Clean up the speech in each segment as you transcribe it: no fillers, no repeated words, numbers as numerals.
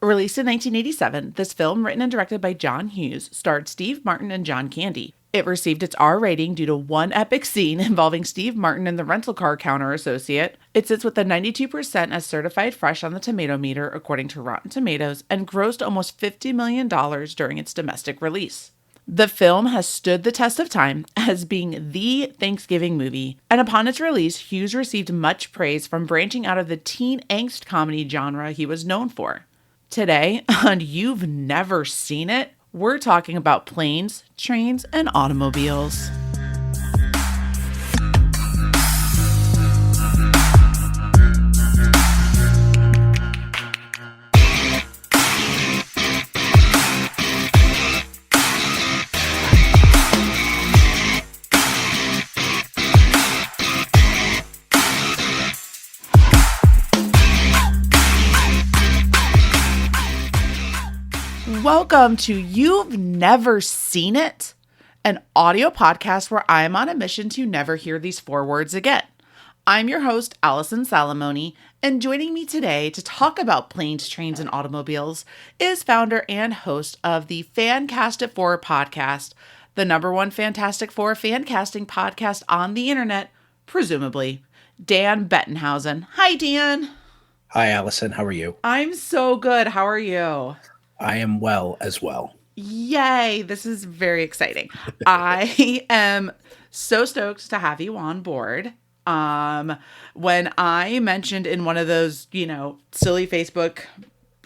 Released in 1987, this film, written and directed by John Hughes, starred Steve Martin and John Candy. It received its R rating due to one epic scene involving Steve Martin and the rental car counter associate. It sits with a 92% as certified fresh on the tomato meter, according to Rotten Tomatoes, and grossed almost $50 million during its domestic release. The film has stood the test of time as being the Thanksgiving movie, and upon its release, Hughes received much praise from branching out of the teen angst comedy genre he was known for. Today, on You've Never Seen It, we're talking about planes, trains, and automobiles. Welcome to You've Never Seen It, an audio podcast where I am on a mission to never hear these four words again. I'm your host, Allison Salamone, and joining me today to talk about planes, trains, and automobiles is founder and host of the Fancast 4 podcast, the number one Fantastic Four fan casting podcast on the internet, presumably, Dan Bettenhausen. Hi, Dan. Hi, Allison. How are you? I'm so good. How are you? I am well as well. Yay, this is very exciting. I am so stoked to have you on board. When I mentioned in one of those, silly Facebook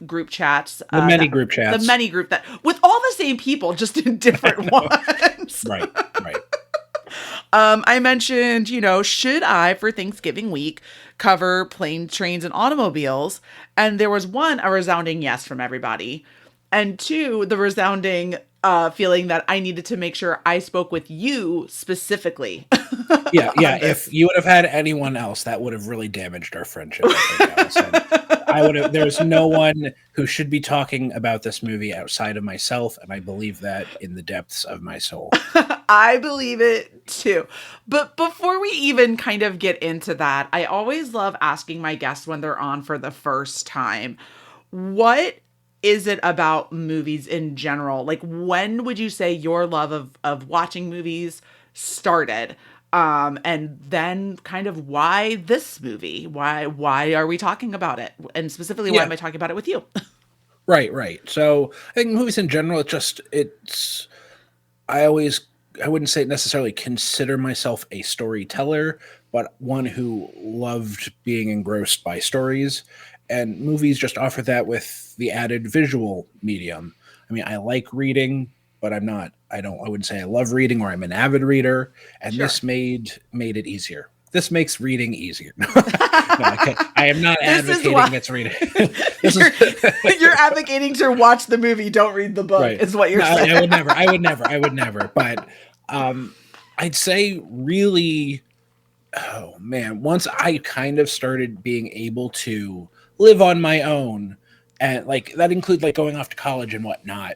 group chats. The many group chats. The many group that, with all the same people, just in different ones. Right. I mentioned, should I, for Thanksgiving week, cover plane, trains, and automobiles? And there was one, a resounding yes from everybody. And two, the resounding feeling that I needed to make sure I spoke with you specifically. Yeah. If you would have had anyone else, that would have really damaged our friendship. I would have. There's no one who should be talking about this movie outside of myself, and I believe that in the depths of my soul. I believe it too. But before we even kind of get into that, I always love asking my guests when they're on for the first time, what is it about movies in general? Like, when would you say your love of watching movies started? And then kind of why this movie? Why are we talking about it? And specifically, why am I talking about it with you? Right. So I think movies in general, I wouldn't say necessarily consider myself a storyteller, but one who loved being engrossed by stories. And movies just offer that with the added visual medium. I mean, I like reading, but I wouldn't say I love reading or I'm an avid reader. And This made it easier. This makes reading easier. I am not advocating it's reading. You're advocating to watch the movie, don't read the book, right. Is what you're saying. I would never. But I'd say really, oh man, once I kind of started being able to live on my own, and like that includes like going off to college and whatnot,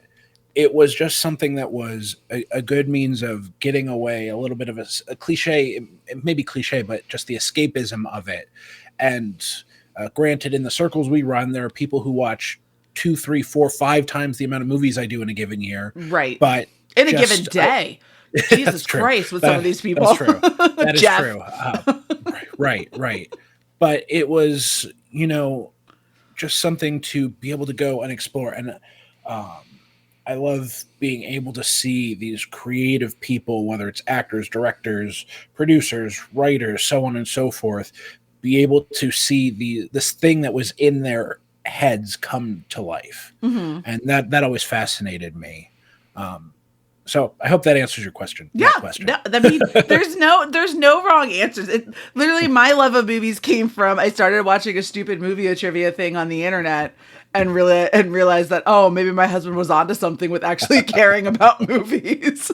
it was just something that was a good means of getting away, a little bit of a cliche, maybe cliche, but just the escapism of it. And granted, in the circles we run, there are people who watch 2, 3, 4, 5 times the amount of movies I do in a given year. Right. But in a given day. Jesus Christ, with some of these people. That's true. That is true. Right. But it was, just something to be able to go and explore. And I love being able to see these creative people, whether it's actors, directors, producers, writers, so on and so forth, be able to see this thing that was in their heads come to life. Mm-hmm. And that always fascinated me. So I hope that answers your question. Yeah, no, I mean, there's no wrong answers. Literally, my love of movies came from I started watching a stupid movie trivia thing on the internet, and realized that maybe my husband was onto something with actually caring about movies.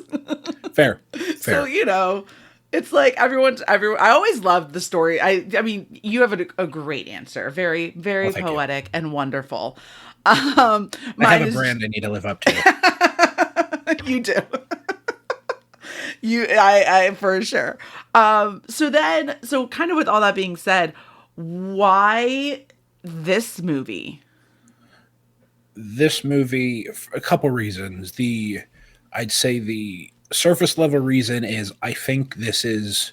Fair. So it's like everyone. I always loved the story. I mean, you have a great answer. Very, very poetic and wonderful. I have a brand I need to live up to. You do. I for sure. So kind of with all that being said, why this movie? this movie, a couple reasons. I'd say the surface level reason is I think this is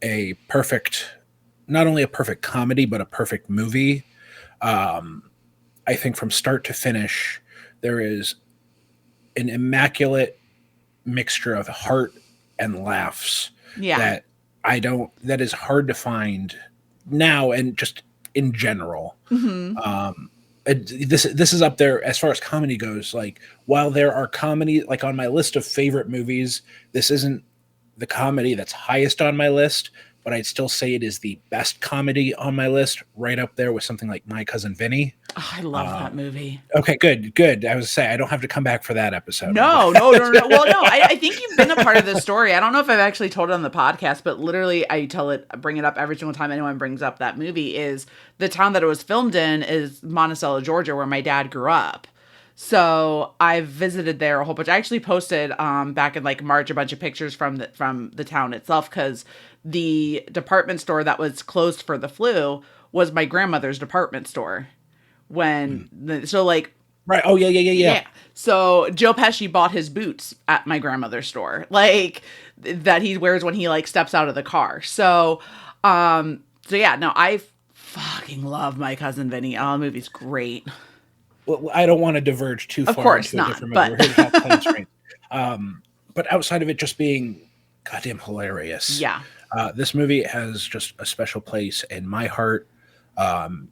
a perfect, not only a perfect comedy, but a perfect movie. I think from start to finish, there is an immaculate mixture of heart and laughs Yeah. that that is hard to find now and just in general. Mm-hmm. This is up there as far as comedy goes. Like, while there are comedy, like on my list of favorite movies, this isn't the comedy that's highest on my list, but I'd still say it is the best comedy on my list, right up there with something like My Cousin Vinny. Oh, I love that movie. Okay, good. I was saying I don't have to come back for that episode. No. Well, no, I think you've been a part of this story. I don't know if I've actually told it on the podcast, but literally I bring it up every single time anyone brings up that movie. Is the town that it was filmed in is Monticello, Georgia, where my dad grew up. So I've visited there a whole bunch. I actually posted back in like March a bunch of pictures from the town itself, because the department store that was closed for the flu was my grandmother's department store. So like, right. Oh yeah. so Joe Pesci bought his boots at my grandmother's store, like that he wears when he like steps out of the car. So yeah, no, I fucking love My Cousin Vinny. Oh, the movie's great. Well, I don't want to diverge too far course into not, a different but movie. We're here to talk planes, trains. But outside of it just being goddamn hilarious, yeah, this movie has just a special place in my heart.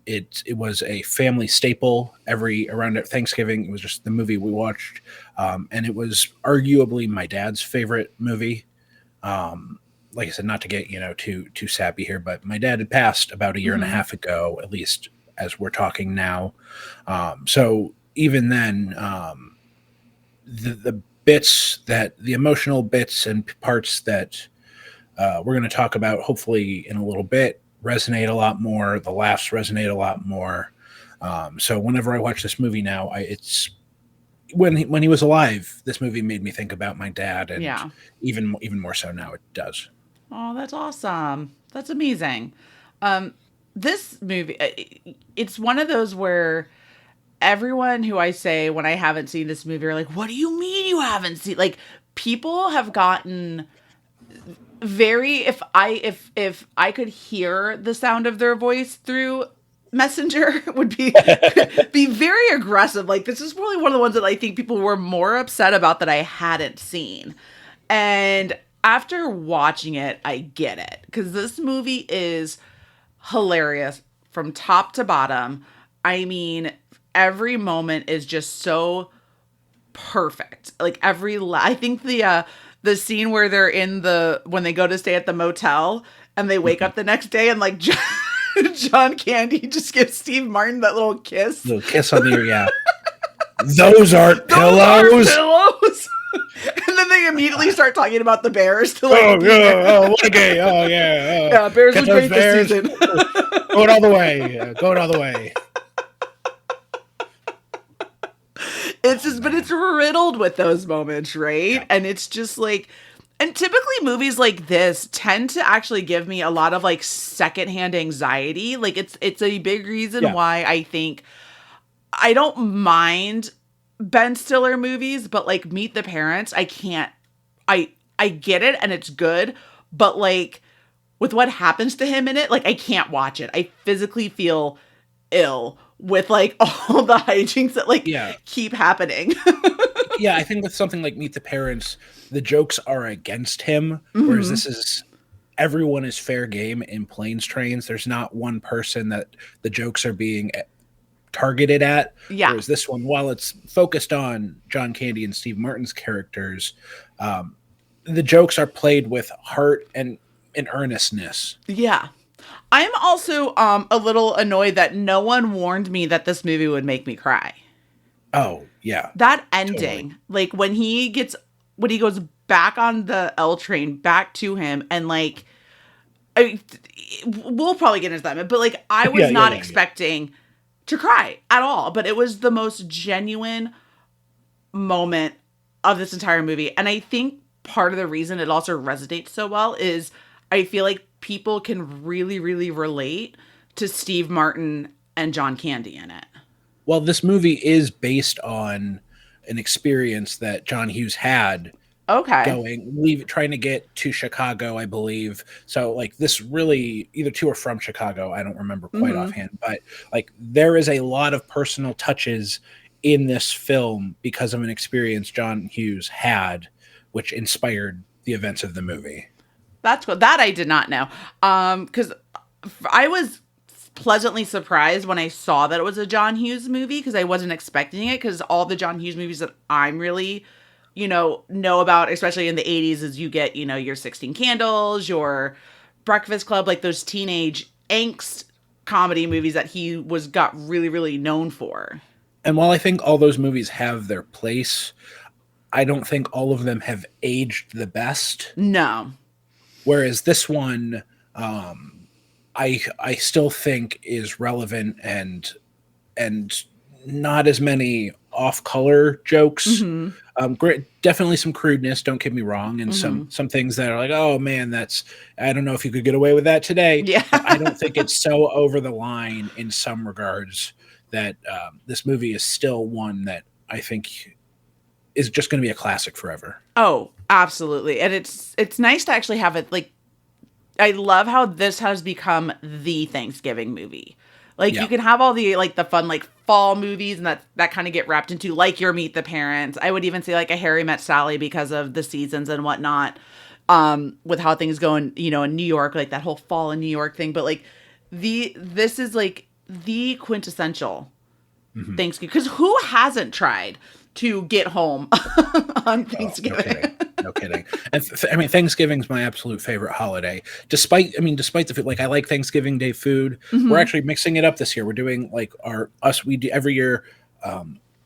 It was a family staple around Thanksgiving. It was just the movie we watched, and it was arguably my dad's favorite movie. Like I said, not to get too sappy here, but my dad had passed about a year and a half ago, at least as we're talking now. So even then, the the emotional bits and parts that we're going to talk about, hopefully in a little bit, resonate a lot more. The laughs resonate a lot more. So whenever I watch this movie now, it's when he was alive, this movie made me think about my dad, and even more so now it does. Oh, that's awesome. That's amazing. This movie, it's one of those where everyone who I say when I haven't seen this movie are like, "What do you mean you haven't seen?" Like, people have gotten very, if I could hear the sound of their voice through Messenger, would be very aggressive. Like, this is probably one of the ones that I think people were more upset about that I hadn't seen. And after watching it, I get it, because this movie is hilarious from top to bottom. I mean, every moment is just so perfect. Like I think the scene where they're when they go to stay at the motel and they wake up the next day and like John Candy just gives Steve Martin that little kiss. Little kiss on the ear, yeah. Those aren't pillows. And then they immediately start talking about the Bears. To like, what a game. Oh, yeah. Yeah, Bears was great this season. Going all the way. Going all the way. It's just, but it's riddled with those moments, right? Yeah. And it's just like, and typically movies like this tend to actually give me a lot of like secondhand anxiety. Like it's a big reason why I think I don't mind Ben Stiller movies, but like Meet the Parents, I can't, I get it and it's good, but like with what happens to him in it, like I can't watch it. I physically feel ill with like all the hijinks that like keep happening. Yeah, I think with something like Meet the Parents, the jokes are against him, whereas this is everyone is fair game in Planes, Trains. There's not one person that the jokes are being targeted at. Yeah. Whereas this one, while it's focused on John Candy and Steve Martin's characters, the jokes are played with heart and earnestness. Yeah. I'm also a little annoyed that no one warned me that this movie would make me cry. Oh, yeah. That ending, like when he goes back on the L train back to him, and like, we'll probably get into that, but like I was not expecting to cry at all, but it was the most genuine moment of this entire movie. And I think part of the reason it also resonates so well is I feel like people can really, really relate to Steve Martin and John Candy in it. Well, this movie is based on an experience that John Hughes had Okay. trying to get to Chicago, I believe. So like this really either to or from Chicago, I don't remember quite Mm-hmm. offhand, but like there is a lot of personal touches in this film because of an experience John Hughes had, which inspired the events of the movie. That's cool. That I did not know. Because I was pleasantly surprised when I saw that it was a John Hughes movie because I wasn't expecting it. Because all the John Hughes movies that I'm really, know about, especially in the 80s, is you get, your 16 Candles, your Breakfast Club, like those teenage angst comedy movies that he got really, really known for. And while I think all those movies have their place, I don't think all of them have aged the best. No. Whereas this one, I still think is relevant and not as many off color jokes. Mm-hmm. Great, definitely some crudeness. Don't get me wrong, and Mm-hmm. some things that are like, oh man, that's I don't know if you could get away with that today. Yeah. But I don't think it's so over the line in some regards that this movie is still one that I think is just going to be a classic forever. Oh, absolutely. And it's nice to actually have it like I love how this has become the Thanksgiving movie. Like Yeah. you can have all the like the fun like fall movies and that kind of get wrapped into like your Meet the Parents. I would even say like a Harry Met Sally because of the seasons and whatnot. With how things go in, in New York, like that whole fall in New York thing. But like this is like the quintessential Thanksgiving. Because who hasn't tried to get home on No Thanksgiving? kidding. No kidding. And I mean, Thanksgiving's my absolute favorite holiday. Despite the food, like I like Thanksgiving Day food. We're Mm-hmm. actually mixing it up this year. We're doing like we do every year.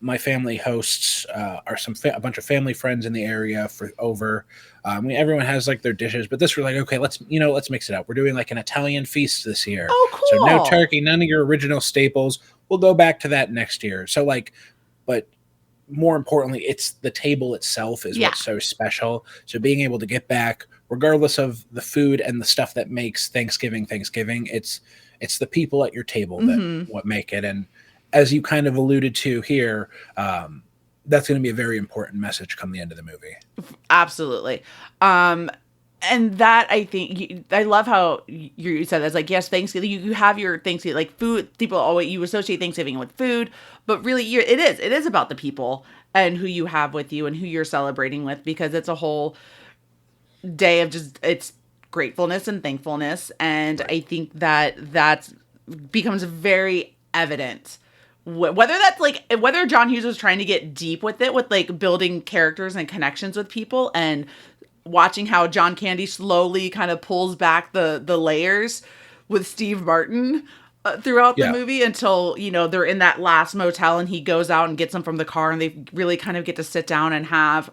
My family hosts a bunch of family friends in the area for over. Everyone has like their dishes, but this we're like, okay, let's mix it up. We're doing like an Italian feast this year. Oh, So no cool. turkey, none of your original staples. We'll go back to that next year. So like, but more importantly, it's the table itself is Yeah. what's so special. So being able to get back, regardless of the food and the stuff that makes Thanksgiving, it's the people at your table that Mm-hmm. what make it. And as you kind of alluded to here, that's going to be a very important message come the end of the movie. Absolutely. And that I think I love how you said that's like yes, Thanksgiving. You have your Thanksgiving like food. People always you associate Thanksgiving with food, but really it is about the people and who you have with you and who you're celebrating with because it's a whole day of just it's gratefulness and thankfulness. And Right. I think that becomes very evident whether that's like whether John Hughes was trying to get deep with it with like building characters and connections with people and watching how John Candy slowly kind of pulls back the layers with Steve Martin throughout the Yeah. movie until they're in that last motel and he goes out and gets them from the car and they really kind of get to sit down and have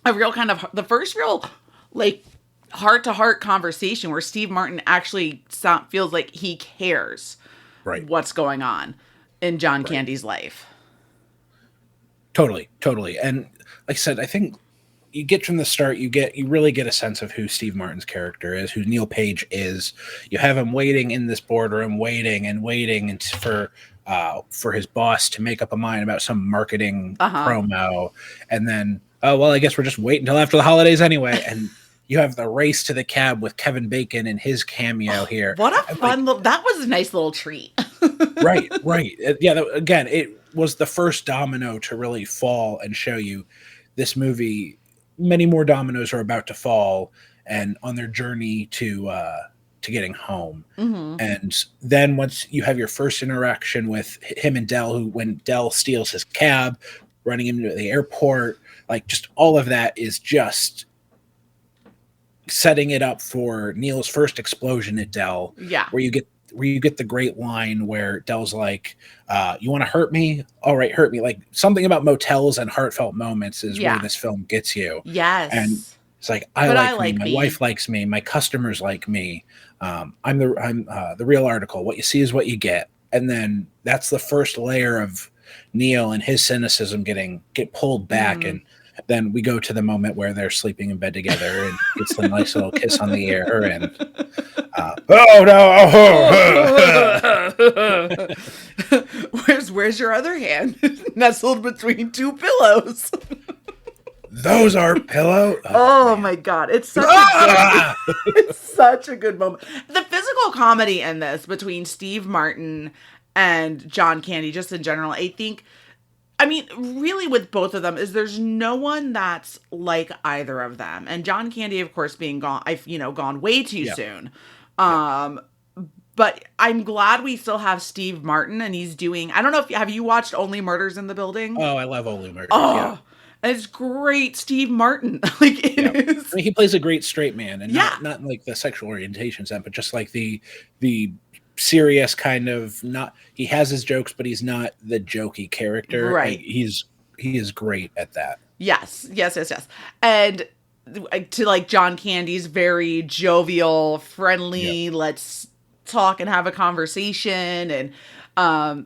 a real kind of the first real like heart to heart conversation where Steve Martin actually feels like he cares Right. what's going on in John Right. Candy's life. Totally. And like I said, I think you get from the start, you really get a sense of who Steve Martin's character is, who Neil Page is. You have him waiting in this boardroom, waiting and for his boss to make up a mind about some marketing Uh-huh. promo, and then oh well, I guess we're just waiting until after the holidays anyway. And you have the race to the cab with Kevin Bacon and his cameo here. What a I'm like, fun little that was a nice little treat. right. Yeah, again, it was the first domino to really fall and show you this movie. Many more dominoes are about to fall, and on their journey to getting home. Mm-hmm. And then once you have your first interaction with him and Dell, when Dell steals his cab, running him to the airport, like just all of that is just setting it up for Neil's first explosion at Dell, Yeah. where you get the great line where Dell's like, you want to hurt me? All right, hurt me. Like something about motels and heartfelt moments is where Yeah. this film gets you. Yes. And it's like, But I me, like my me. wife likes me, my customers like me. I'm the real article. What you see is what you get. And then that's the first layer of Neil and his cynicism get pulled back. Mhm. And then we go to the moment where they're sleeping in bed together and gets the nice little kiss on the ear. And oh no! Where's your other hand? Nestled between two pillows. Those are pillow. Oh Man. my god, it's such Ah! it's such a good moment. The physical comedy in this between Steve Martin and John Candy, just in general, I think. I mean, really, with both of them, is there's no one that's like either of them. And John Candy, of course, being gone, I've gone way too soon. Yeah. But I'm glad we still have Steve Martin, and he's doing. I don't know if have you watched Only Murders in the Building? Oh, I love Only Murders. Oh, and it's great, Steve Martin. Like Yeah. it is. I mean, he plays a great straight man, and Yeah. not like the sexual orientation sense, but just like the serious kind of not. He has his jokes, but he's not the jokey character. Right. Like, he is great at that. Yes. And to like John Candy's very jovial, friendly, let's talk and have a conversation. And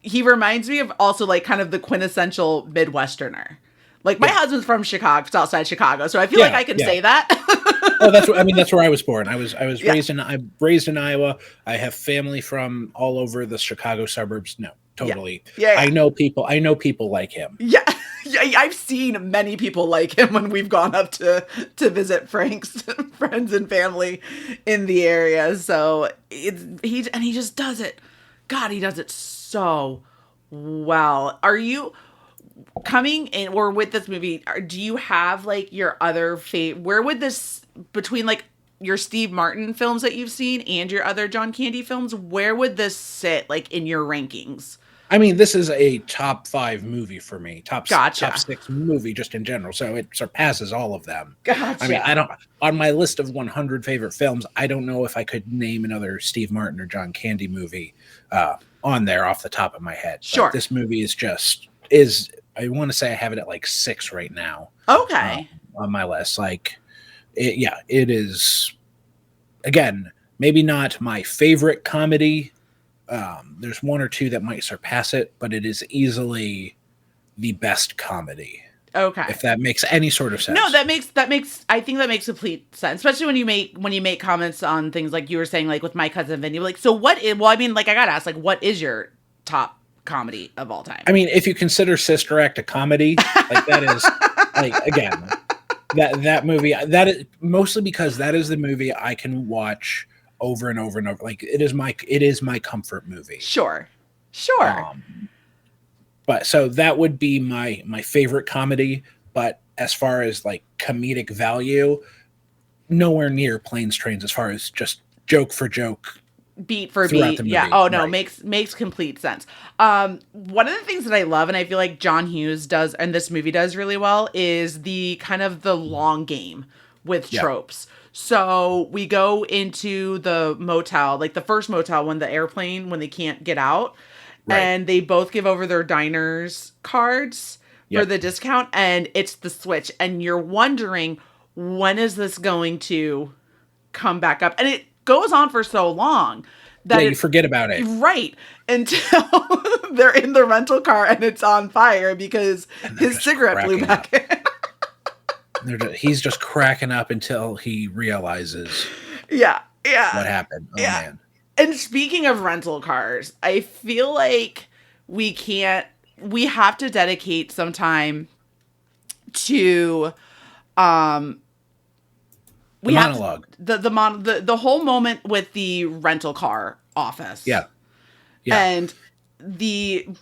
he reminds me of also like kind of the quintessential Midwesterner. Like my husband's from Chicago, outside Chicago, so I feel like I can say that. Oh, that's where I was born. I was raised in Iowa. I have family from all over the Chicago suburbs. No, totally. Yeah. I know people like him. Yeah. I've seen many people like him when we've gone up to visit Frank's friends and family in the area. So he just does it. God, he does it so well. Are you coming in or with this movie? Do you have like your other favorite? Where would this between like your Steve Martin films that you've seen and your other John Candy films? Where would this sit like in your rankings? I mean, this is a top 5 movie for me. Top 6 movie just in general. So it surpasses all of them. Gotcha. I mean, on my list of 100 favorite films, I don't know if I could name another Steve Martin or John Candy movie on there off the top of my head. Sure. But this movie I want to say I have it at like 6 right now. Okay. On my list. Like, it is, again, maybe not my favorite comedy. There's one or two that might surpass it, but it is easily the best comedy. Okay. If that makes any sort of sense. No, that makes I think that makes complete sense. Especially when you make comments on things like you were saying, like with My Cousin Vinny, like, so what is, well, I mean, like I gotta ask, like, what is your top comedy of all time? I mean, if you consider Sister Act a comedy, like that is like, again, that movie, that is mostly because that is the movie I can watch over and over and over. Like it is my comfort movie. Sure. But so that would be my favorite comedy. But as far as like comedic value, nowhere near Planes, Trains as far as just joke for joke, beat for beat. Yeah. Oh no, right. makes complete sense. One of the things that I love, and I feel like John Hughes does, and this movie does really well, is the kind of the long game with tropes. So we go into the motel, like the first motel when they can't get out. Right. And they both give over their diners cards for the discount, and it's the switch. And you're wondering, when is this going to come back up? And it goes on for so long that you forget about it. Right. Until they're in the rental car and it's on fire because his cigarette blew back in. He's just cracking up until he realizes what happened. Oh, man. And speaking of rental cars, I feel like we have to dedicate some time to monologue. The whole moment with the rental car office. Yeah. And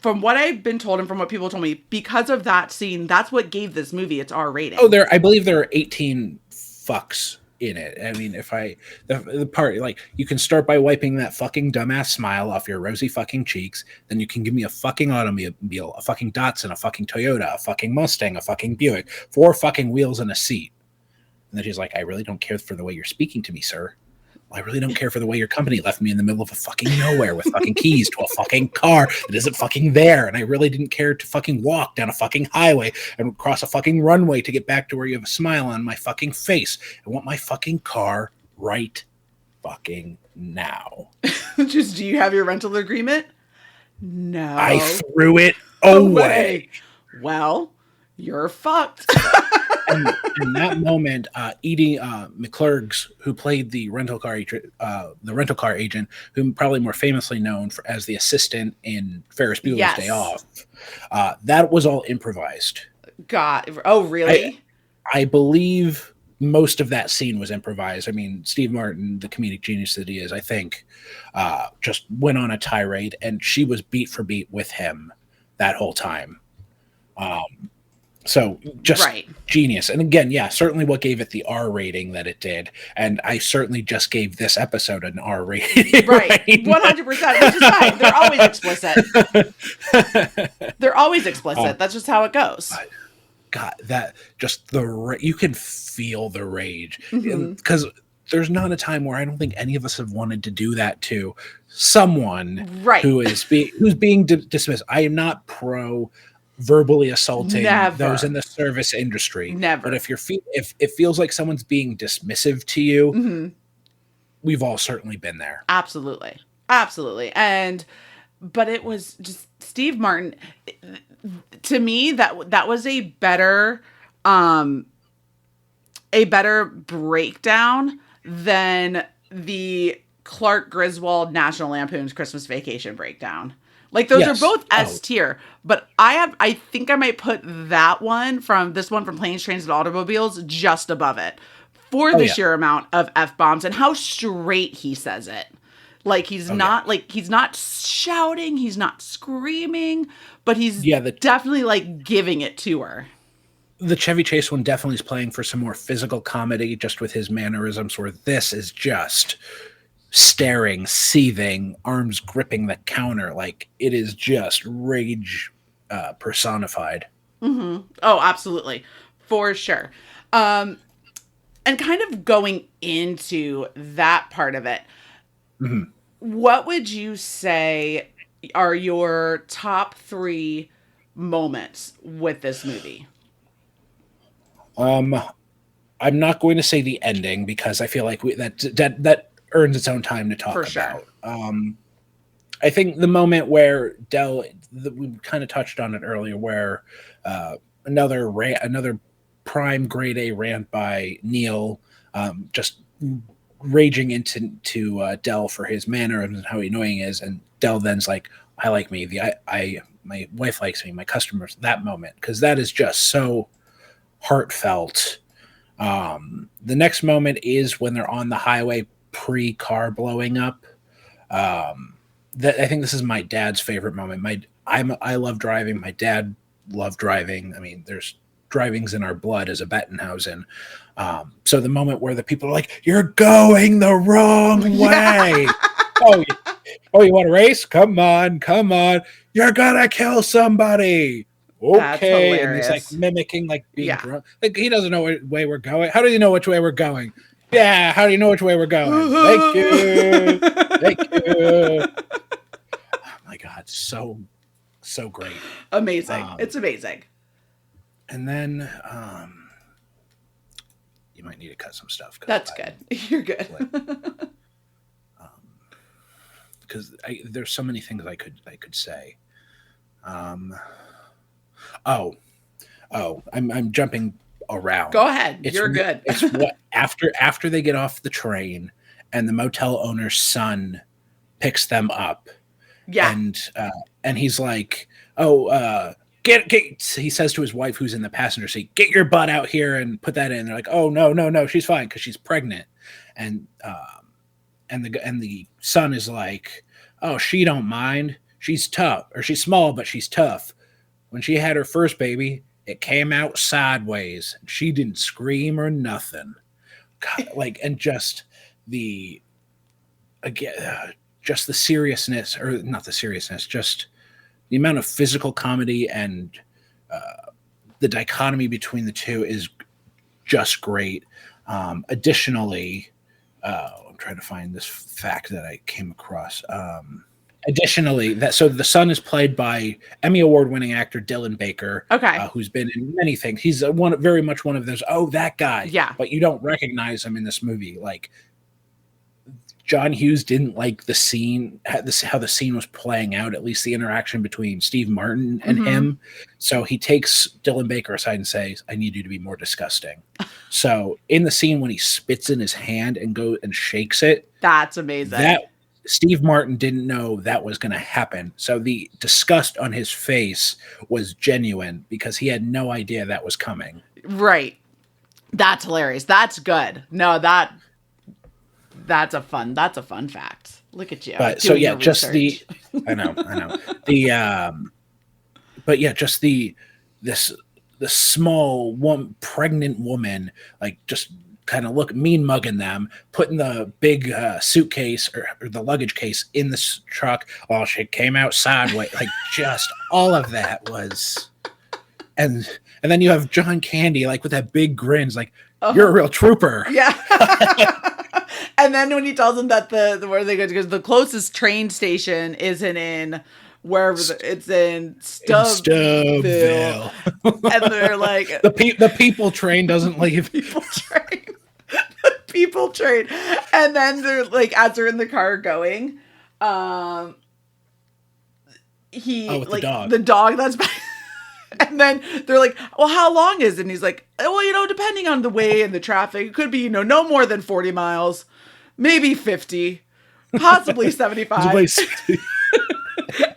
from what I've been told and from what people told me, because of that scene, that's what gave this movie its R rating. Oh, I believe there are 18 fucks in it. I mean, the part, like, you can start by wiping that fucking dumbass smile off your rosy fucking cheeks, then you can give me a fucking automobile, a fucking Datsun, a fucking Toyota, a fucking Mustang, a fucking Buick, 4 fucking wheels and a seat. And then she's like, I really don't care for the way you're speaking to me, sir. I really don't care for the way your company left me in the middle of a fucking nowhere with fucking keys to a fucking car that isn't fucking there. And I really didn't care to fucking walk down a fucking highway and cross a fucking runway to get back to where you have a smile on my fucking face. I want my fucking car right fucking now. Just, do you have your rental agreement? No. I threw it away. Well, you're fucked. in that moment, Edie McClurgs, who played the rental car agent, who probably more famously known as the assistant in Ferris Bueller's Day Off, that was all improvised. God, oh really? I believe most of that scene was improvised. I mean, Steve Martin, the comedic genius that he is, I think, just went on a tirade, and she was beat for beat with him that whole time. So just genius. And again, yeah, certainly what gave it the R rating that it did. And I certainly just gave this episode an R rating. Right. 100%. Which is fine. They're always explicit. They're always explicit. That's just how it goes. God, that just you can feel the rage. Because there's not a time where I don't think any of us have wanted to do that to someone who's being dismissed. I am not pro verbally assaulting those in the service industry. But if it feels like someone's being dismissive to you, we've all certainly been there. Absolutely. But it was just Steve Martin. To me, that was a better breakdown than the Clark Griswold National Lampoon's Christmas Vacation breakdown. Like those are both S tier, but I think I might put this one from Planes, Trains, and Automobiles just above it for the sheer amount of F-bombs and how straight he says it. Like he's not shouting, he's not screaming, but he's definitely like giving it to her. The Chevy Chase one definitely is playing for some more physical comedy just with his mannerisms, where this is just staring, seething, arms gripping the counter. Like it is just rage personified. Oh, absolutely. For sure. And kind of going into that part of it, what would you say are your top 3 moments with this movie? I'm not going to say the ending because I feel like that earns its own time to talk about. Sure. I think the moment where Del, we kind of touched on it earlier, where another prime grade A rant by Neil, just raging into Del for his mannerisms and how annoying he is, and Del then's like, "I like me. My wife likes me. My customers." That moment, because that is just so heartfelt. The next moment is when they're on the highway pre-car blowing up. I think this is my dad's favorite moment. I love driving. My dad loved driving. I mean, there's driving's in our blood as a Bettenhausen. So the moment where the people are like, "You're going the wrong way." Oh, you want to race? Come on. You're gonna kill somebody. Okay, and he's like mimicking like being drunk. Like he doesn't know which way we're going. How do you know which way we're going? Yeah, how do you know which way we're going? Thank you. Oh my God, so great. Amazing. It's amazing. And then you might need to cut some stuff. That's good. You're good. Because there's so many things I could say. I'm jumping around. Go ahead. You're good. It's what after they get off the train and the motel owner's son picks them up. Yeah. And he's like, get he says to his wife who's in the passenger seat, "Get your butt out here and put that in." They're like, "Oh no, she's fine because she's pregnant." And the son is like, "Oh, she don't mind. She's tough, or she's small, but she's tough. When she had her first baby, it came out sideways. And she didn't scream or nothing." God, like, and just the seriousness, or not the seriousness, just the amount of physical comedy and the dichotomy between the two is just great. Additionally, I'm trying to find this fact that I came across. Additionally, so the son is played by Emmy Award-winning actor Dylan Baker, who's been in many things. He's very much one of those, that guy. Yeah. But you don't recognize him in this movie. Like, John Hughes didn't like the scene, how the scene was playing out, at least the interaction between Steve Martin and him. So he takes Dylan Baker aside and says, I need you to be more disgusting. So in the scene when he spits in his hand and goes and shakes it, that's amazing. That Steve Martin didn't know that was going to happen. So the disgust on his face was genuine because he had no idea that was coming. Right. That's hilarious. That's good. No, that's a fun fact. Look at you. But so yeah, just research. I know. But yeah, just the small pregnant woman, like just kind of mean mugging them, putting the big suitcase or the luggage case in the truck. Oh, she came out sideways. Like just all of that was, and then you have John Candy like with that big grins, like you're a real trooper. Yeah. And then when he tells them that where they go, because the closest train station isn't in wherever it's in Stubbville. And they're like the people train doesn't leave. People train. And then they're like, as they're in the car going, the dog that's and then they're like, well, how long is it? And he's like, well, depending on the way and the traffic, it could be, no more than 40 miles, maybe 50, possibly 75.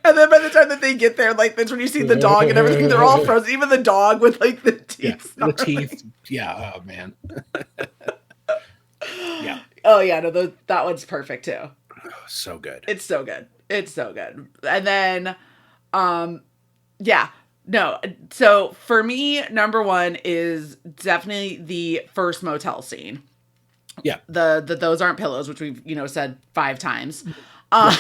And then by the time that they get there, like, that's when you see the dog and everything, they're all frozen. Even the dog with, like, the teeth. Yeah, the teeth. Yeah, oh, man. Yeah. Oh, yeah, no, that one's perfect, too. Oh, so good. It's so good. And then, yeah. No, so for me, number one is definitely the first motel scene. Yeah. The those aren't pillows, which we've, said 5 times. Right.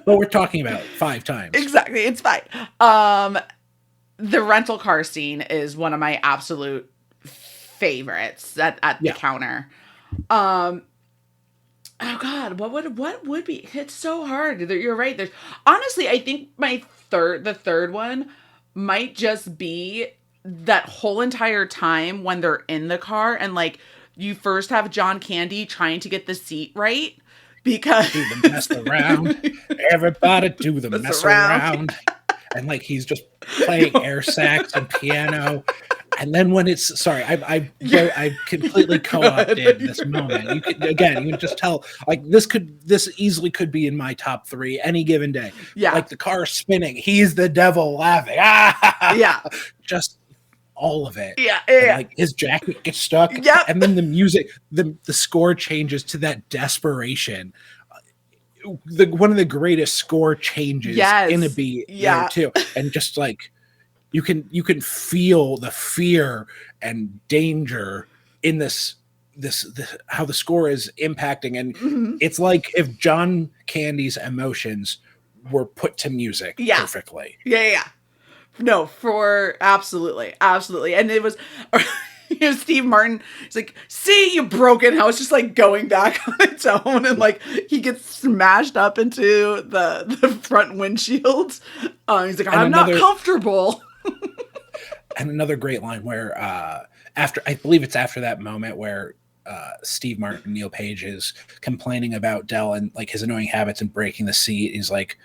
But we're talking about 5 times. Exactly. It's fine. The rental car scene is one of my absolute favorites at the counter. Oh God, what would be? It's so hard. You're right. There's honestly, I think the third one might just be that whole entire time when they're in the car and like you first have John Candy trying to get the seat right because do the mess around. Everybody do the mess around. And like he's just playing air sax and piano. And then when it's I completely co-opted this moment. You can just tell like this easily could be in my top 3 any given day. Yeah, like the car spinning, he's the devil laughing. Ah, yeah, just all of it. Yeah. Like his jacket gets stuck. Yep. And then the music, the score changes to that desperation. One of the greatest score changes in a beat there too, and just like. You can feel the fear and danger in this how the score is impacting, and it's like if John Candy's emotions were put to music perfectly. Yeah. No, for absolutely, and it was. Steve Martin, he's like, see, you broken house, just like going back on its own, and like he gets smashed up into the front windshield. He's like, I'm not comfortable. And another great line where I believe it's after that moment where Steve Martin, Neil Page, is complaining about Del and like his annoying habits and breaking the seat. He's like,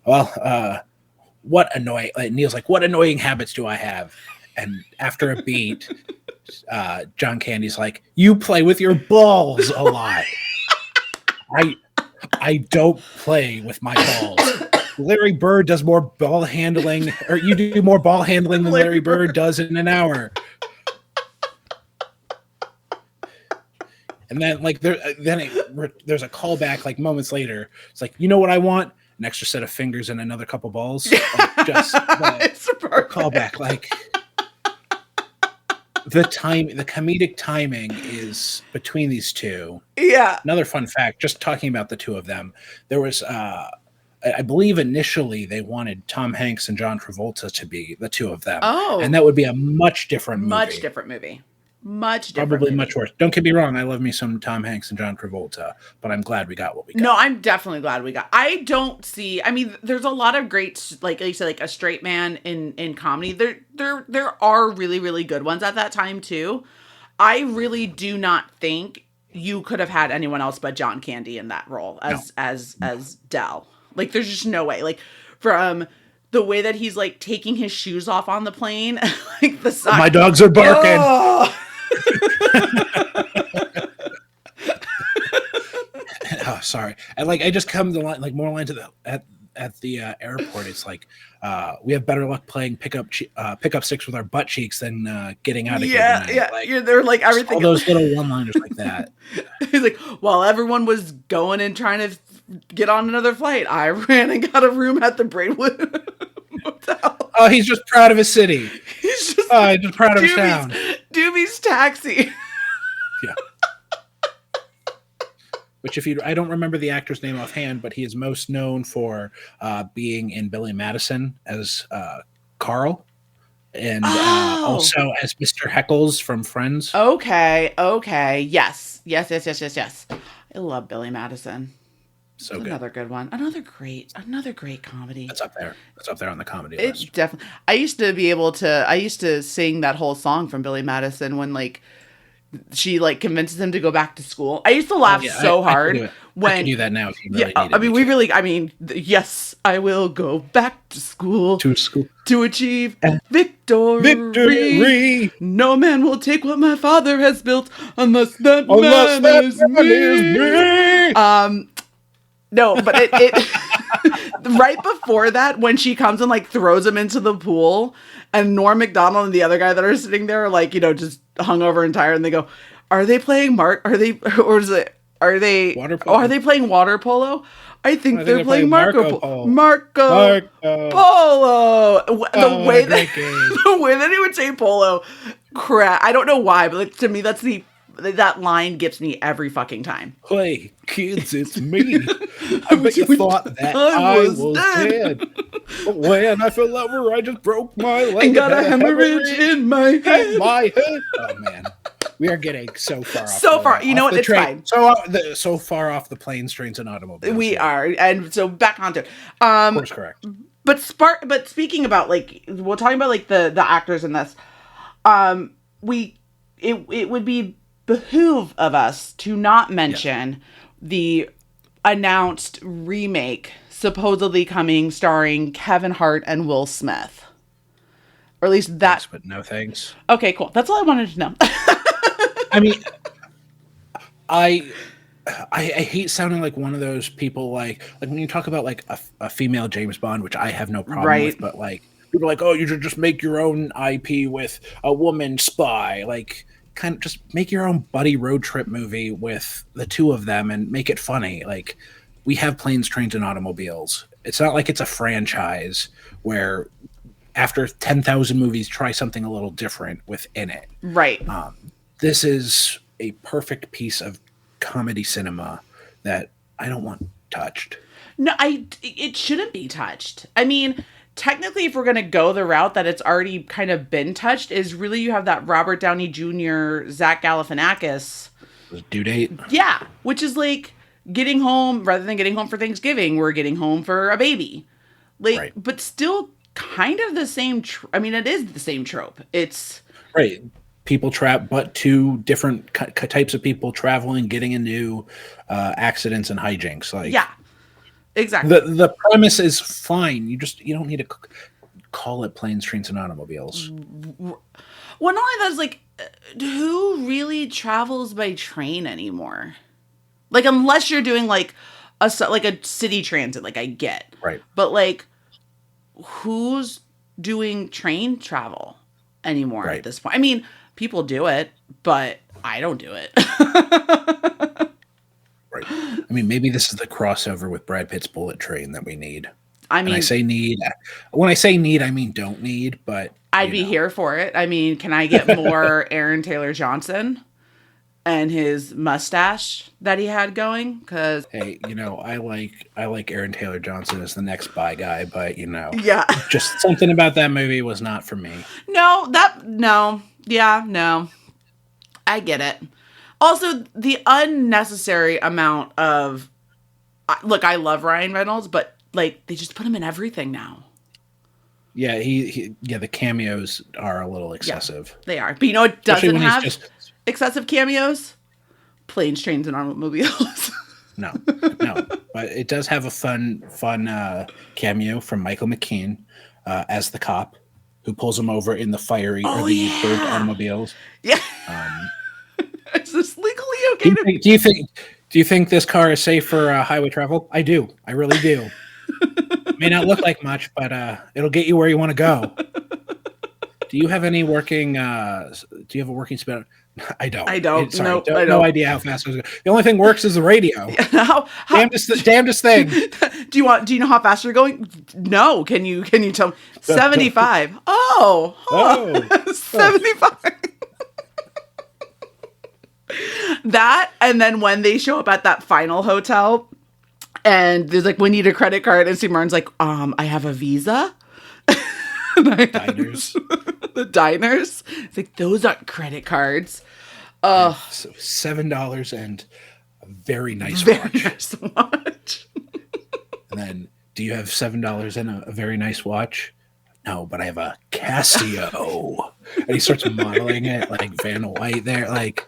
well, Neil's like, what annoying habits do I have? And after a beat, John Candy's like, you play with your balls a lot. I don't play with my balls. Larry Bird does more ball handling, or you do more ball handling than Larry Bird does in an hour. And then, like, there's a callback, like moments later. It's like, you know what I want? An extra set of fingers and another couple balls. Like, just it's a callback. Like the comedic timing is between these two. Yeah. Another fun fact, just talking about the two of them, there was I believe initially they wanted Tom Hanks and John Travolta to be the two of them. Oh. And that would be a much different movie. Much different movie. Probably much worse. Don't get me wrong, I love me some Tom Hanks and John Travolta, but I'm glad we got what we got. No, I'm definitely glad we got. I don't see, I mean, there's a lot of great, like you said, like a straight man in comedy. There are really, really good ones at that time too. I really do not think you could have had anyone else but John Candy in that role as Dell. Like, there's just no way. Like, from the way that he's like taking his shoes off on the plane, like the sock. My dogs are barking. Oh! Oh, sorry. And like, I just come to like more lines at the airport. It's like we have better luck playing pickup sticks with our butt cheeks than getting out of here. Yeah. Like, they're like everything. All those little one-liners like that. He's like, while everyone was going and trying to get on another flight, I ran and got a room at the Braidwood Motel. Oh, he's just proud of his city. He's just proud of his town. Doobie's Taxi. Yeah. Which, I don't remember the actor's name offhand, but he is most known for being in Billy Madison as Carl, and also as Mr. Heckles from Friends. Okay. Yes. I love Billy Madison. So good. Another good one. Another great comedy. That's up there. That's up there on the comedy list. It's definitely. I used to sing that whole song from Billy Madison when like she like convinces him to go back to school. I used to laugh so hard when I can do that now. If you really need it. Yes, I will go back to school to achieve victory. No man will take what my father has built unless that man is me. No, but it right before that, when she comes and like throws him into the pool, and Norm Macdonald and the other guy that are sitting there, like, just hungover and tired, and they go, "Are they playing Are they playing water polo? I think they're playing Marco Polo." The way that he would say polo, crap. I don't know why, but like, to me, that line gets me every fucking time. Hey, kids, it's me. I bet you thought that I was dead. But when I fell over, I just broke my leg. And got a hemorrhage in my head. Oh, man. We are getting so far off. You know what? It's fine. So far off the planes, trains, and automobiles. We are. And so back onto it. Of course, correct. But speaking about, like, we're talking about, like, the actors in this. It would be behoove of us to not mention the announced remake supposedly coming starring Kevin Hart and Will Smith. Or at least that. Thanks, but no thanks. Okay, cool. That's all I wanted to know. I mean, I hate sounding like one of those people like when you talk about like a female James Bond, which I have no problem with, but like people are like, oh, you should just make your own IP with a woman spy. Like, kind of just make your own buddy road trip movie with the two of them and make it funny. Like, we have Planes, Trains, and Automobiles. It's not like it's a franchise where after 10,000 movies, try something a little different within it. Right. This is a perfect piece of comedy cinema that I don't want touched. No, it shouldn't be touched. I mean, technically, if we're going to go the route that it's already kind of been touched, is really you have that Robert Downey Jr., Zach Galifianakis due date. Yeah, which is like getting home, rather than getting home for Thanksgiving, we're getting home for a baby. Like, right. But still kind of the same. I mean, it is the same trope. It's right. People trap, but two different types of people traveling, getting into accidents and hijinks. Like, yeah, exactly. The premise is fine. You don't need to call it Planes, Trains, and Automobiles. Well, not only that, is like, who really travels by train anymore? Like, unless you're doing like a city transit, like I get, right? But like, who's doing train travel anymore at this point? I mean, people do it, but I don't do it. Right. I mean, maybe this is the crossover with Brad Pitt's Bullet Train that we need. I mean, when I say need, I mean don't need, but I'd be here for it. I mean, can I get more Aaron Taylor Johnson and his mustache that he had going? Because hey, I like Aaron Taylor Johnson as the next Spy Guy, but yeah, just something about that movie was not for me. No, I get it. Also, the unnecessary amount of look, I love Ryan Reynolds, but like they just put him in everything now. Yeah, the cameos are a little excessive. Yeah, they are. But you know what doesn't have excessive cameos? Planes, Trains, and Automobiles. No, no, but it does have a fun cameo from Michael McKean as the cop who pulls him over in the fiery or the burnt automobiles. Yeah. Is this legally okay? Do you think this car is safe for highway travel? I do. I really do. May not look like much, but it'll get you where you want to go. Do you have any working? Do you have a working speed? I don't. I don't. Sorry, Nope, I don't. No idea how fast it was. The only thing works is the radio. How, damnedest thing. Do you know how fast you're going? No. Can you tell me? 75. Oh. 75. That, and then when they show up at that final hotel, and there's like, we need a credit card, and Steve Martin's like, I have a Visa. Diners. The diners. It's like, those aren't credit cards. So $7 and a very nice watch. And then, do you have $7 and a very nice watch? No, but I have a Casio. And he starts modeling it like Vanna White there. Like,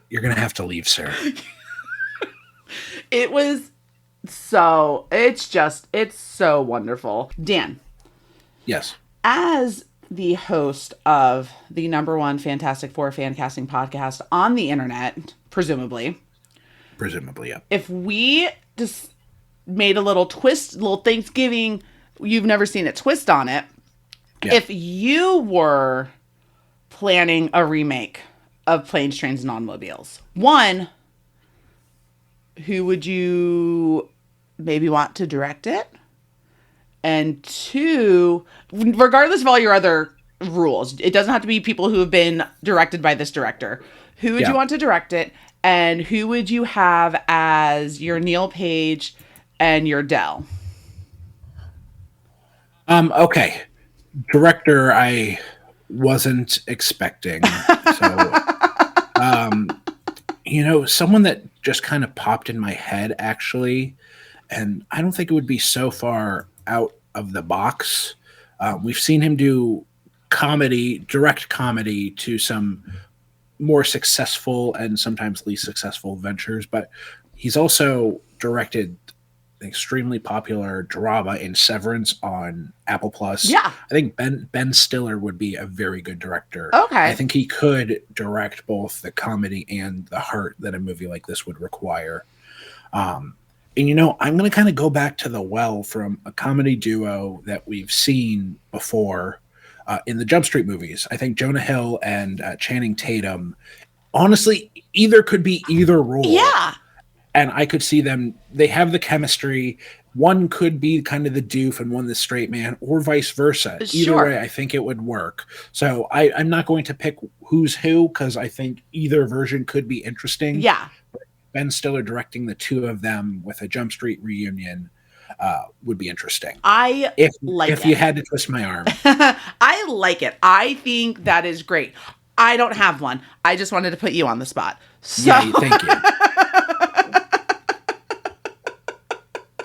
you're gonna have to leave, sir. It's so wonderful. Dan. Yes. As the host of the #1 Fantastic Four fan casting podcast on the internet, presumably, yeah. If we just made a little twist, little Thanksgiving, you've never seen it, twist on it. Yeah. If you were planning a remake of Planes, Trains, and Automobiles, one, who would you maybe want to direct it? And two, regardless of all your other rules, it doesn't have to be people who have been directed by this director. Who would you want to direct it? And who would you have as your Neil Page and your Dell? Okay. Director, I wasn't expecting. So, someone that just kind of popped in my head, actually, and I don't think it would be so far out of the box. We've seen him do direct comedy to some more successful and sometimes least successful ventures, but he's also directed extremely popular drama in Severance on Apple Plus. Yeah. I think Ben Stiller would be a very good director. Okay. I think he could direct both the comedy and the heart that a movie like this would require. And I'm going to kind of go back to the well from a comedy duo that we've seen before in the Jump Street movies. I think Jonah Hill and Channing Tatum, honestly, either could be either role. Yeah. And I could see them, they have the chemistry. One could be kind of the doof and one the straight man, or vice versa. Either way, I think it would work. So I'm not going to pick who's who, because I think either version could be interesting. Yeah. Ben Stiller directing the two of them with a Jump Street reunion would be interesting. If you had to twist my arm. I like it. I think that is great. I don't have one. I just wanted to put you on the spot. So. Yeah, thank you.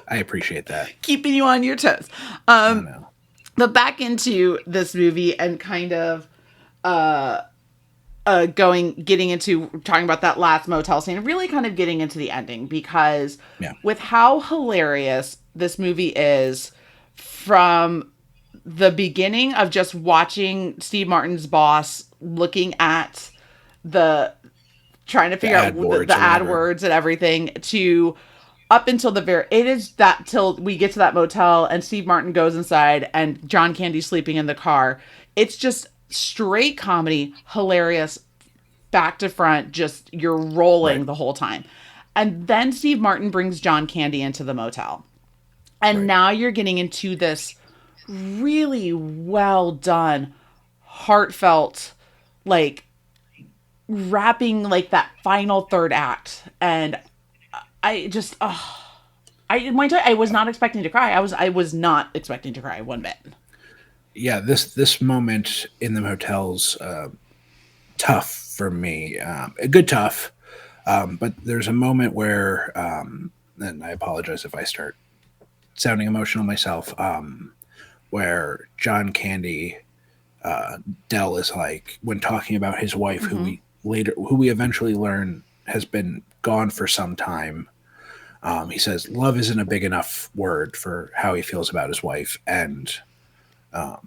I appreciate that. Keeping you on your toes. But back into this movie and kind of getting into talking about that last motel scene, really kind of getting into the ending, because with how hilarious this movie is, from the beginning of just watching Steve Martin's boss looking at trying to figure out the AdWords and everything, to up until till we get to that motel and Steve Martin goes inside and John Candy's sleeping in the car. It's just straight comedy, hilarious, back to front, just you're rolling the whole time. And then Steve Martin brings John Candy into the motel. And now you're getting into this really well done, heartfelt, like wrapping like that final third act. And I just, I was not expecting to cry. I was not expecting to cry one bit. Yeah, this moment in the motel's tough for me. Good tough, but there's a moment where, and I apologize if I start sounding emotional myself, where John Candy, Dell is like, when talking about his wife, who we eventually learn has been gone for some time. He says love isn't a big enough word for how he feels about his wife, and forgive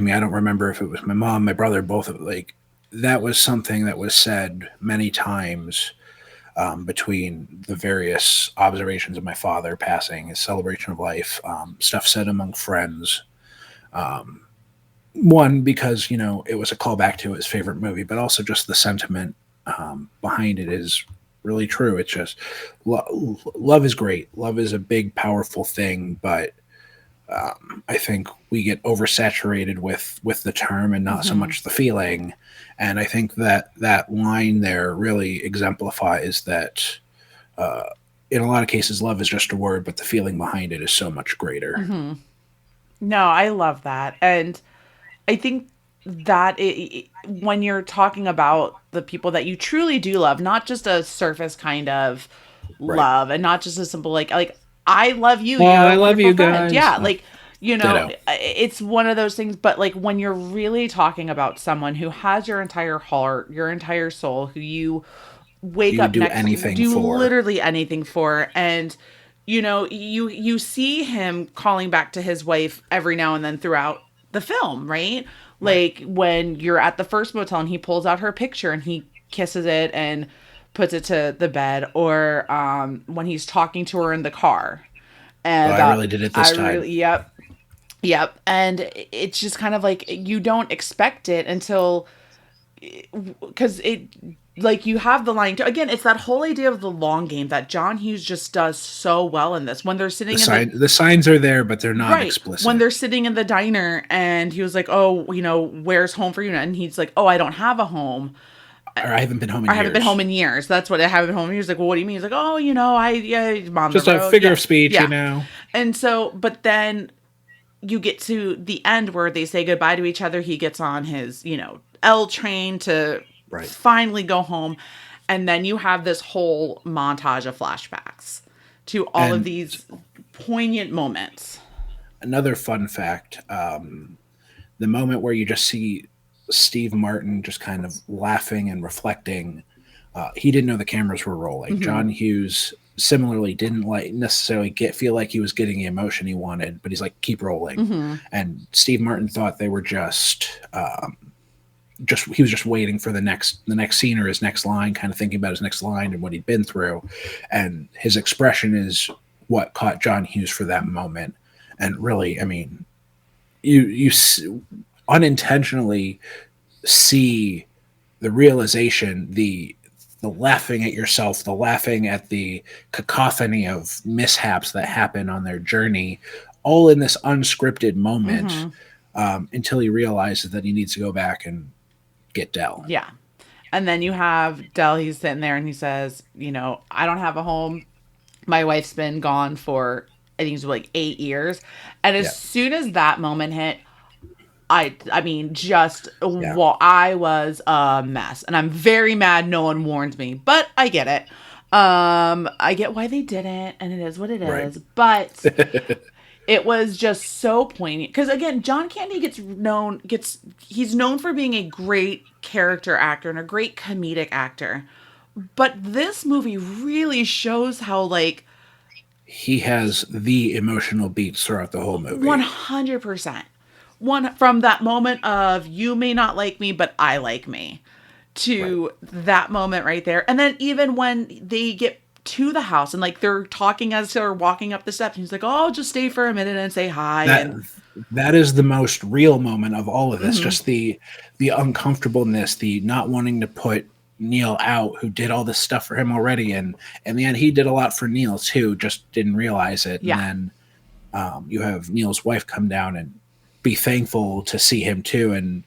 me, I don't remember if it was my mom, my brother, both of like that was something that was said many times between the various observations of my father passing, his celebration of life, stuff said among friends. One, because it was a callback to his favorite movie, but also just the sentiment behind it is really true. It's just love is great. Love is a big, powerful thing, but I think we get oversaturated with the term and not so much the feeling. And I think that line there really exemplifies that. In a lot of cases, love is just a word, but the feeling behind it is so much greater. No, I love that. And I think that when you're talking about the people that you truly do love, not just a surface kind of Right. love and not just a simple like I love you, Oh, you're I a love wonderful you friend. guys. Yeah, Oh, like ditto. it's one of those things, but like when you're really talking about someone who has your entire heart, your entire soul, who you wake You would up do next anything do for. literally anything for, and you see him calling back to his wife every now and then throughout the film, right? Right. Like when you're at the first motel and he pulls out her picture and he kisses it and puts it to the bed, or when he's talking to her in the car and Oh, I about really did it I this time. really yep, and it's just kind of like you don't expect it until because it like you have the line again, it's that whole idea of the long game that John Hughes just does so well in this when they're The sitting in the sign, the signs are there, but they're not right when explicit. they're sitting in the diner and he was like, oh, where's home for you, and he's like, oh, I don't have a home. Or I haven't been home in I haven't been home years. in years. That's what I haven't been home. He was like, well, what do you mean? He's like, oh, I I'm on the Just a road. figure Yeah, of speech, yeah. And so but then you get to the end where they say goodbye to each other. He gets on his, L train to Right. finally go home. And then you have this whole montage of flashbacks to all of And these poignant moments. another fun fact: the moment where you just see Steve Martin just kind of laughing and reflecting. He didn't know the cameras were rolling. Mm-hmm. John Hughes similarly didn't like necessarily feel like he was getting the emotion he wanted, but he's like, keep rolling. Mm-hmm. And Steve Martin thought they were just he was just waiting for the next scene or his next line, kind of thinking about his next line and what he'd been through. And his expression is what caught John Hughes for that moment. And really, I mean, you unintentionally see the realization, the laughing at yourself, the laughing at the cacophony of mishaps that happen on their journey, all in this unscripted moment, Mm-hmm. until he realizes that he needs to go back and get Dell. Yeah. And then you have Dell, he's sitting there and he says, I don't have a home. My wife's been gone for, I think it's like 8 years. And as Yeah, soon as that moment hit, I mean, just yeah, I was a mess, and I'm very mad no one warned me, but I get it. I get why they didn't, and it is what it right. is. But it was just so poignant because again, John Candy he's known for being a great character actor and a great comedic actor, but this movie really shows how like He has the emotional beats throughout the whole movie. 100%. One from that moment of you may not like me, but I like me Right. to that moment right there. And then even when they get to the house and like they're talking as they're walking up the steps, and he's like, oh, just stay for a minute and say hi. That And that is the most real moment of all of this. mhm, Just the uncomfortableness, the not wanting to put Neil out, who did all this stuff for him already, and in the end, he did a lot for Neil too. Just didn't realize it, and yeah, then you have Neil's wife come down and be thankful to see him too, and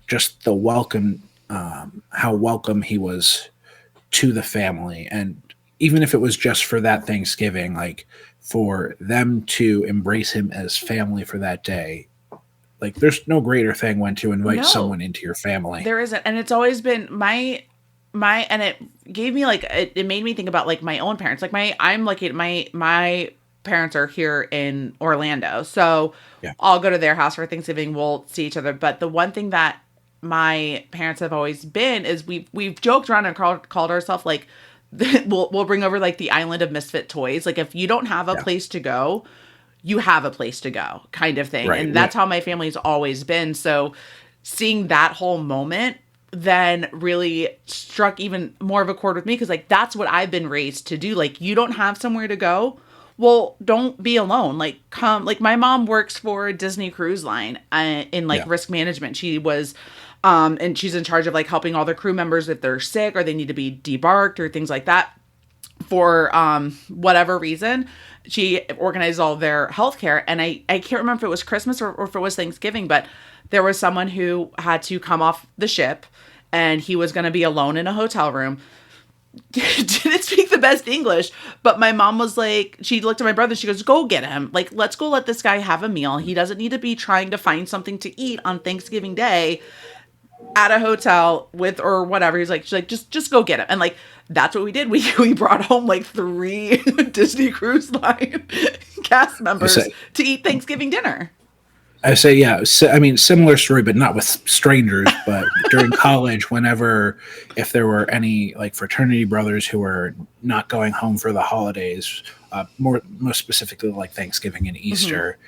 just the welcome, how welcome he was to the family. And even if it was just for that Thanksgiving, like for them to embrace him as family for that day, like there's no greater thing when to invite no, someone into your family. there isn't. And it's always been and it gave me like it made me think about like my own parents. Like I'm like my parents are here in Orlando, so Yeah. I'll go to their house for Thanksgiving. We'll see each other. But the one thing that my parents have always been is we've joked around and called ourselves like we'll bring over like the island of misfit toys. Like if you don't have a Yeah. place to go, you have a place to go kind of thing. Right. And that's how my family's always been. So seeing that whole moment then really struck even more of a chord with me because like that's what I've been raised to do. Like you don't have somewhere to go. Well, don't be alone. Like come like my mom works for Disney Cruise Line in like Yeah. risk management. She was and she's in charge of like helping all their crew members if they're sick or they need to be debarked or things like that for whatever reason. She organized all their healthcare, and I can't remember if it was Christmas or if it was Thanksgiving, but there was someone who had to come off the ship and he was going to be alone in a hotel room. Didn't speak the best English, but my mom was like, she looked at my brother, she goes, go get him. Like, let's go let this guy have a meal. He doesn't need to be trying to find something to eat on Thanksgiving Day at a hotel with or whatever. She's like, just go get him. And like, that's what we did. We brought home like 3 Disney Cruise Line cast members to eat Thanksgiving dinner. I say, yeah. I mean, similar story, but not with strangers. But during college, if there were any like fraternity brothers who were not going home for the holidays, most specifically like Thanksgiving and Easter,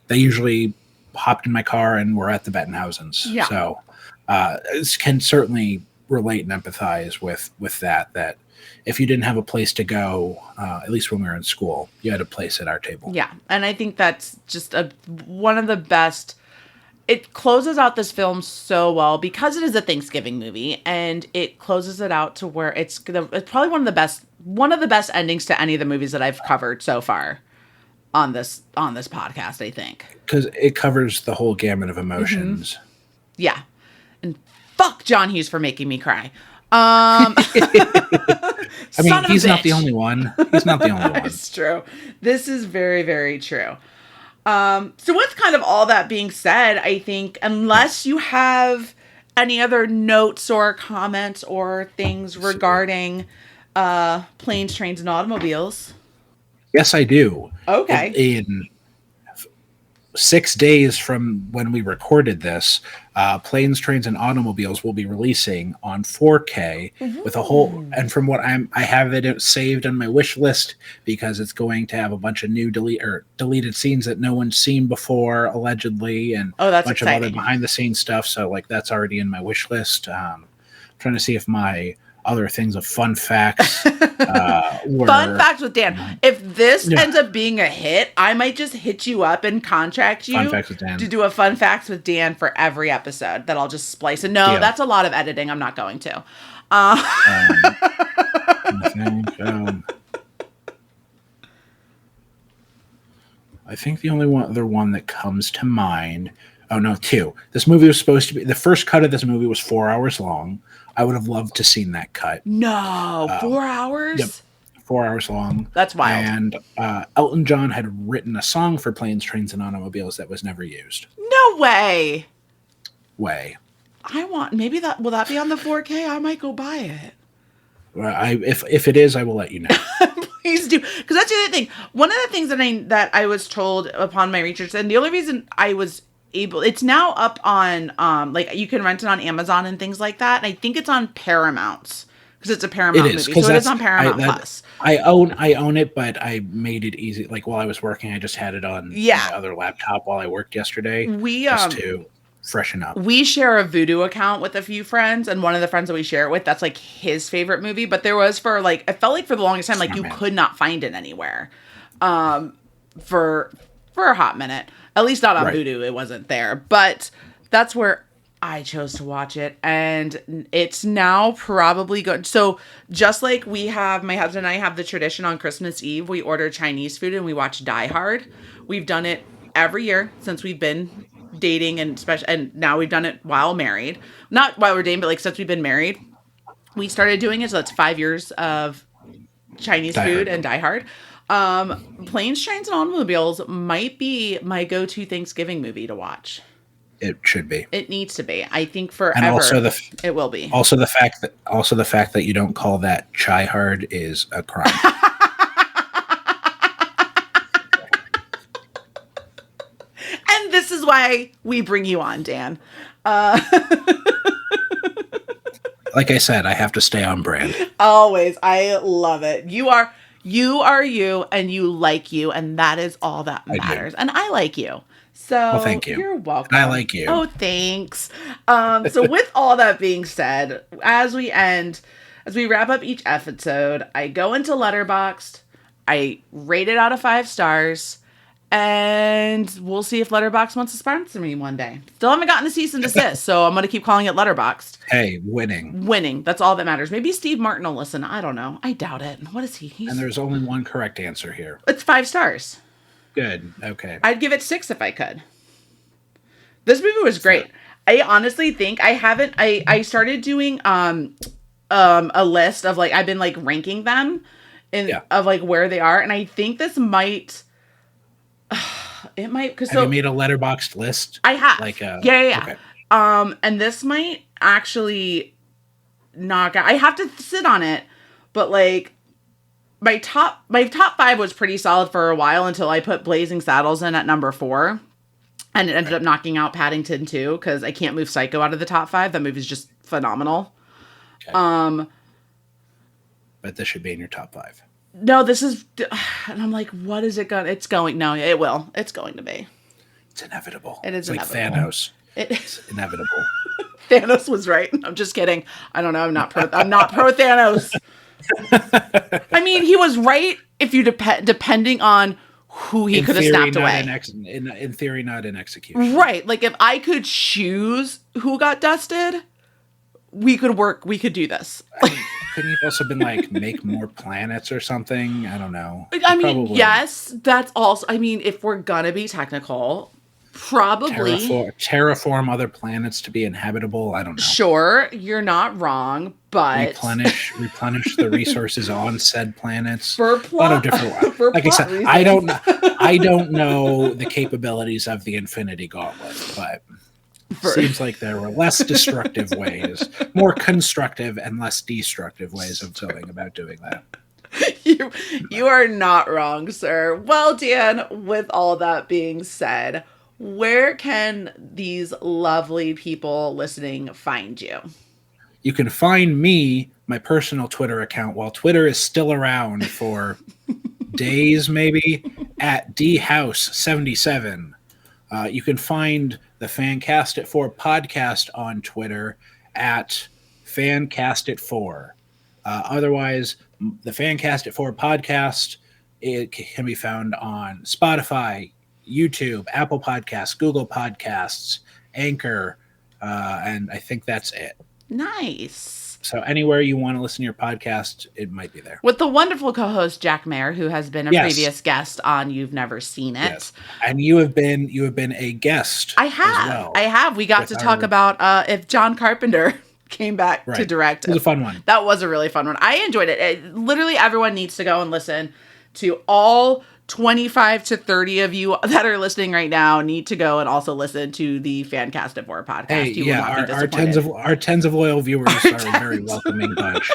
they usually hopped in my car and were at the Bettenhausens. Yeah. So can certainly relate and empathize with that. That if you didn't have a place to go, at least when we were in school, you had a place at our table. Yeah, and I think that's just one of the best. It closes out this film so well because it is a Thanksgiving movie, and it closes it out to where it's probably one of the best endings to any of the movies that I've covered so far on this podcast. I think because it covers the whole gamut of emotions. Yeah, and fuck John Hughes for making me cry. I mean, he's not the only one. He's not the only one. It's true. This is very, very true. So with kind of all that being said, I think unless you have any other notes or comments or things regarding planes, trains, and automobiles. Yes, I do. Okay. In 6 days from when we recorded this, Planes, Trains, and Automobiles will be releasing on 4K with a whole. And from what I have it saved on my wish list because it's going to have a bunch of new deleted scenes that no one's seen before, allegedly, and that's a bunch exciting. of other behind the scenes stuff. So like that's already in my wish list. Trying to see if my other things of fun facts were... Fun facts with Dan. If this ends up being a hit, I might just hit you up and contract you to do a fun facts with Dan for every episode that I'll just splice. And no, that's a lot of editing. I'm not going to. I think the only other one that comes to mind... Oh, no, 2. This movie was supposed to be... The first cut of this movie was 4 hours long. I would have loved to seen that cut. No, 4 hours? Yep, 4 hours long. That's wild. And Elton John had written a song for Planes, Trains, and Automobiles that was never used. No way. I want... Maybe that... Will that be on the 4K? I might go buy it. If it is, I will let you know. Please do, because that's the other thing. One of the things that I was told upon my research, and the only reason I was able, it's now up on like you can rent it on Amazon and things like that. And I think it's on Paramount because it's a Paramount movie, so it is on Paramount Plus. I own it, but I made it easy. Like while I was working, I just had it on my other laptop while I worked yesterday. Just to freshen up. We share a Vudu account with a few friends, and one of the friends that we share it with, that's like his favorite movie. But there was for like, I felt like for the longest time, like you could not find it anywhere, for a hot minute. At least not on Vudu, it wasn't there. But that's where I chose to watch it, and it's now probably good. So just like we have, my husband and I have the tradition on Christmas Eve, we order Chinese food and we watch Die Hard. We've done it every year since we've been dating, and now we've done it while married. Not while we're dating, but like since we've been married, we started doing it. So that's 5 years of Chinese food and Die Hard. Planes, Trains, and Automobiles might be my go-to Thanksgiving movie to watch. It should be. It needs to be. I think forever. And also it will be. Also the fact that you don't call that Chai Hard is a crime. And this is why we bring you on, Dan. Like I said, I have to stay on brand. Always. I love it. You are you, and you like you, and that is all that matters. And I like you. So Well, thank you. You're welcome. I like you. Oh, thanks. So with all that being said, as we wrap up each episode, I go into Letterboxd, I rate it out of 5 stars, and we'll see if Letterboxd wants to sponsor me one day. Still haven't gotten a cease and desist, so I'm going to keep calling it Letterboxd. Hey, winning. Winning. That's all that matters. Maybe Steve Martin will listen. I don't know. I doubt it. What is he? And there's only one correct answer here. It's 5 stars. Good. Okay. I'd give it 6 if I could. This movie was great. I honestly think I started doing a list of like I've been like ranking them of like where they are, and I think this might it might because Have you made a Letterboxd list? I have. Like yeah. Okay. And this might actually knock out. I have to sit on it, but like my top 5 was pretty solid for a while until I put Blazing Saddles in at number 4. And it ended up knocking out Paddington 2 because I can't move Psycho out of the top 5. That movie's just phenomenal. Okay. But this should be in your top 5. No, this is, and I'm like, what is it going? It's going. No, it will. It's going to be. It's inevitable. It is it's inevitable. Like Thanos. It's inevitable. Thanos was right. I'm just kidding. I don't know. I'm not pro Thanos. I mean, he was right if you depending on who he could have snapped away. In theory, not in execution. Right. Like if I could choose who got dusted, we could do this. Couldn't he also been like make more planets or something? I don't know. I mean, yes, that's also, I mean, if we're gonna be technical, probably terraform other planets to be inhabitable. I don't know. Sure, you're not wrong, but replenish the resources on said planets. For a lot of different like I said, I don't know the capabilities of the Infinity Gauntlet, but seems like there were less destructive ways, more constructive and less destructive ways of going about doing that. You are not wrong, sir. Well, Dan, with all that being said, where can these lovely people listening find you? You can find me, my personal Twitter account, while Twitter is still around for days, maybe, at dhouse77. You can find the Fancast@4 podcast on Twitter at Fancast@4. Otherwise, the Fancast@4 podcast, it can be found on Spotify, YouTube, Apple Podcasts, Google Podcasts, Anchor, and I think that's it. Nice. So anywhere you want to listen to your podcast, it might be there. With the wonderful co-host Jack Mayer, who has been a previous guest on You've Never Seen It. Yes. And you have been a guest. I have. As well. I have. We got to talk about if John Carpenter came back to direct. It was a fun one. That was a really fun one. I enjoyed it. Literally everyone needs to go and listen to all 25 to 30 of you that are listening right now need to go and also listen to the Fancast@4 podcast. Hey, you will not be disappointed. Our tens of loyal viewers are a very welcoming bunch.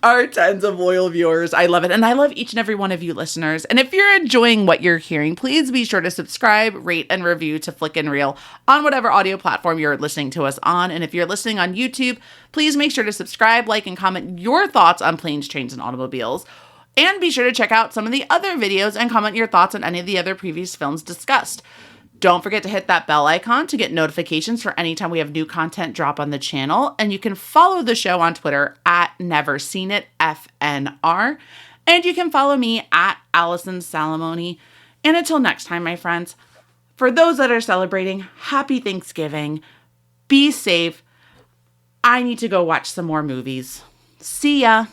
Our tens of loyal viewers. I love it. And I love each and every one of you listeners. And if you're enjoying what you're hearing, please be sure to subscribe, rate, and review to Flick and Reel on whatever audio platform you're listening to us on. And if you're listening on YouTube, please make sure to subscribe, like, and comment your thoughts on Planes, Trains, and Automobiles. And be sure to check out some of the other videos and comment your thoughts on any of the other previous films discussed. Don't forget to hit that bell icon to get notifications for anytime we have new content drop on the channel. And you can follow the show on Twitter at NeverSeenItFNR. And you can follow me at Allison Salamone. And until next time, my friends, for those that are celebrating, happy Thanksgiving. Be safe. I need to go watch some more movies. See ya.